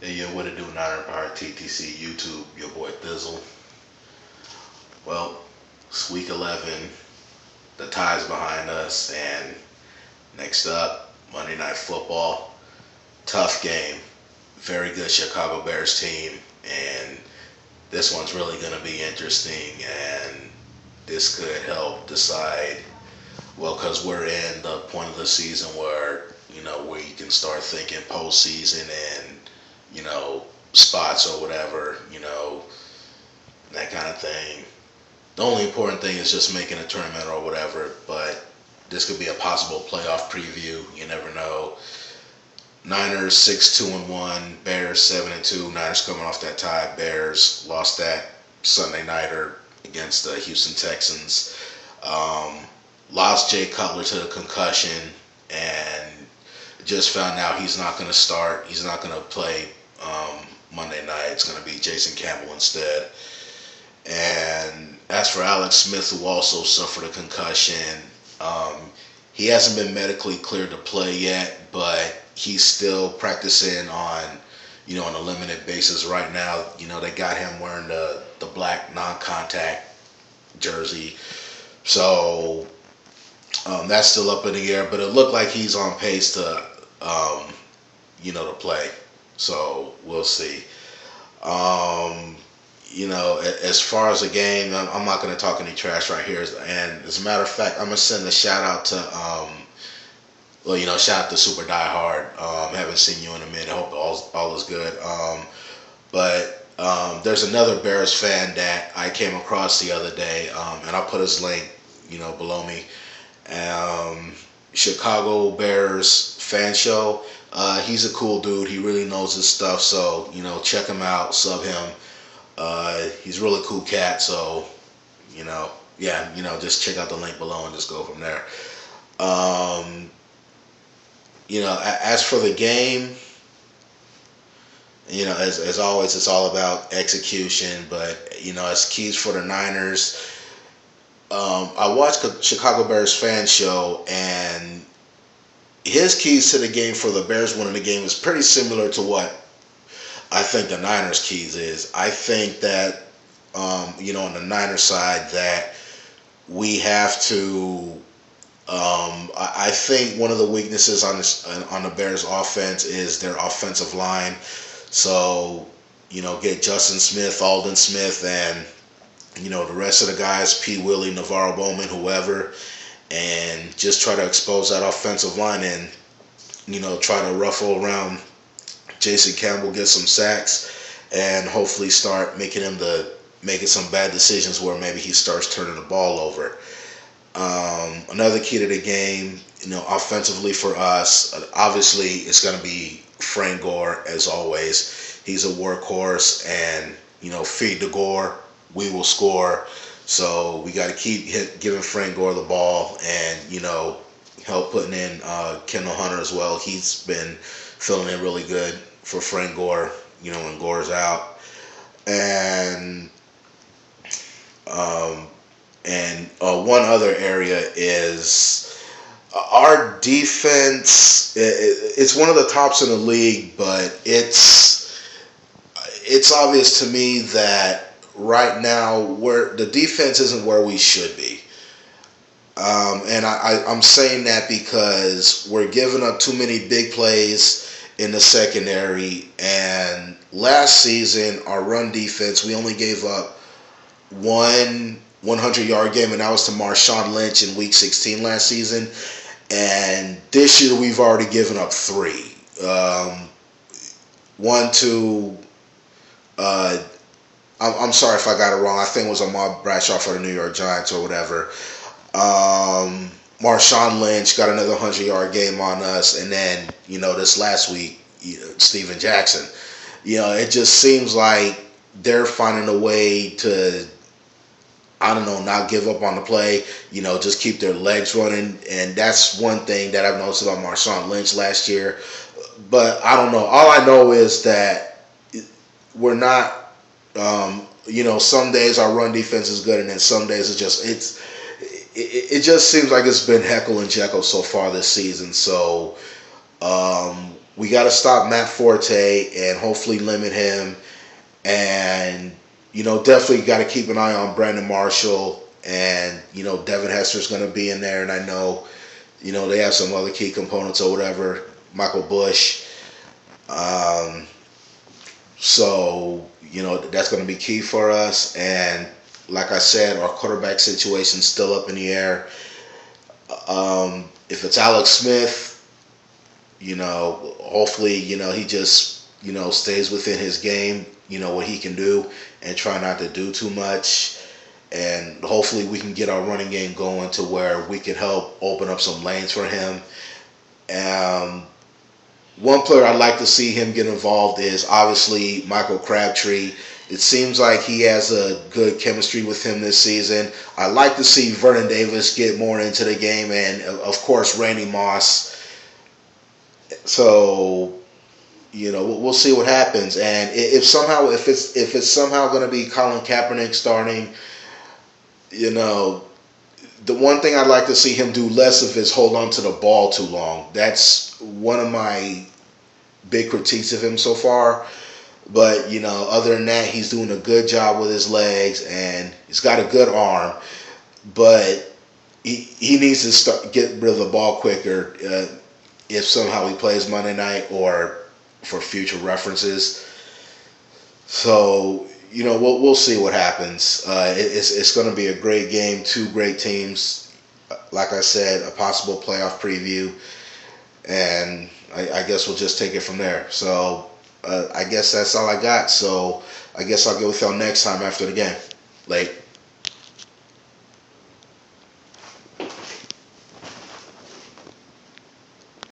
Hey, yo, what it do, Niner Empire TTC YouTube, your boy Thizzle. Well, it's week 11. The tie's behind us, and next up, Monday Night Football. Tough game. Very good Chicago Bears team, and this one's really going to be interesting, and this could help decide. Well, because we're in the point of the season where you can start thinking postseason and, you know, spots or whatever, that kind of thing. The only important thing is just making a tournament or whatever, but this could be a possible playoff preview. You never know. Niners 6-2-1, Bears 7-2. Niners coming off that tie. Bears lost that Sunday nighter against the Houston Texans. Um, Lost Jay Cutler to the concussion, and just found out he's not going to start. He's not going to play Monday night. It's going to be Jason Campbell instead. And as for Alex Smith, who also suffered a concussion, um, he hasn't been medically cleared to play yet, but he's still practicing on a limited basis right now. They got him wearing the black non-contact jersey. So that's still up in the air, but it looked like he's on pace to play. So we'll see. Um, as far as the game, I'm not going to talk any trash right here. And as a matter of fact, I'm going to send a shout out to, shout out to Super Die Hard. Haven't seen you in a minute. Hope all is good. But there's another Bears fan that I came across the other day, and I'll put his link, below me. Um, Chicago Bears fan show. He's a cool dude. He really knows his stuff. So check him out. Sub him. He's a really cool cat, so yeah, just check out the link below and just go from there. Um, as for the game, as always, it's all about execution. But as keys for the Niners, I watched the Chicago Bears fan show, and his keys to the game for the Bears winning the game is pretty similar to what I think the Niners' keys is. I think that, on the Niners side, that we have to. I think one of the weaknesses on the Bears' offense is their offensive line. So, get Justin Smith, Aldon Smith, and the rest of the guys, P. Willie, Navarro Bowman, whoever, and just try to expose that offensive line and try to ruffle around Jason Campbell, get some sacks, and hopefully start making some bad decisions where maybe he starts turning the ball over. Another key to the game, offensively for us, obviously it's going to be Frank Gore as always. He's a workhorse, and feed the Gore, we will score. So we got to keep giving Frank Gore the ball, and help putting in Kendall Hunter as well. He's been filling in really good for Frank Gore, when Gore's out. And um, one other area is our defense. It's one of the tops in the league, but it's obvious to me that right now the defense isn't where we should be. And I'm saying that because we're giving up too many big plays in the secondary. And last season, our run defense, we only gave up one 100-yard game, and that was to Marshawn Lynch in Week 16 last season. And this year, we've already given up three. One to, I'm sorry if I got it wrong. I think it was Ahmad Bradshaw for the New York Giants or whatever. Marshawn Lynch got another 100-yard game on us, and then this last week, Steven Jackson. It just seems like they're finding a way to, I don't know, not give up on the play. Just keep their legs running, and that's one thing that I've noticed about Marshawn Lynch last year. But I don't know. All I know is that we're not. Some days our run defense is good, and then some days it just seems like it's been Heckle and Jekyll so far this season. So we got to stop Matt Forte and hopefully limit him. And, definitely got to keep an eye on Brandon Marshall. And, Devin Hester's going to be in there. And I know, they have some other key components or whatever. Michael Bush. Um, so, that's going to be key for us. And like I said, our quarterback situation's still up in the air. If it's Alex Smith, hopefully, he just, stays within his game, what he can do and try not to do too much. And hopefully we can get our running game going to where we can help open up some lanes for him. One player I'd like to see him get involved is obviously Michael Crabtree. It seems like he has a good chemistry with him this season. I'd like to see Vernon Davis get more into the game, and of course Randy Moss. So, we'll see what happens. And if it's somehow going to be Colin Kaepernick starting, the one thing I'd like to see him do less of is hold on to the ball too long. That's one of my big critiques of him so far. But, other than that, he's doing a good job with his legs, and he's got a good arm. But he needs to get rid of the ball quicker if somehow he plays Monday night or for future references. So, we'll see what happens. It's going to be a great game, two great teams. Like I said, a possible playoff preview. And I guess we'll just take it from there. So, I guess that's all I got. So, I guess I'll get with y'all next time after the game. Late.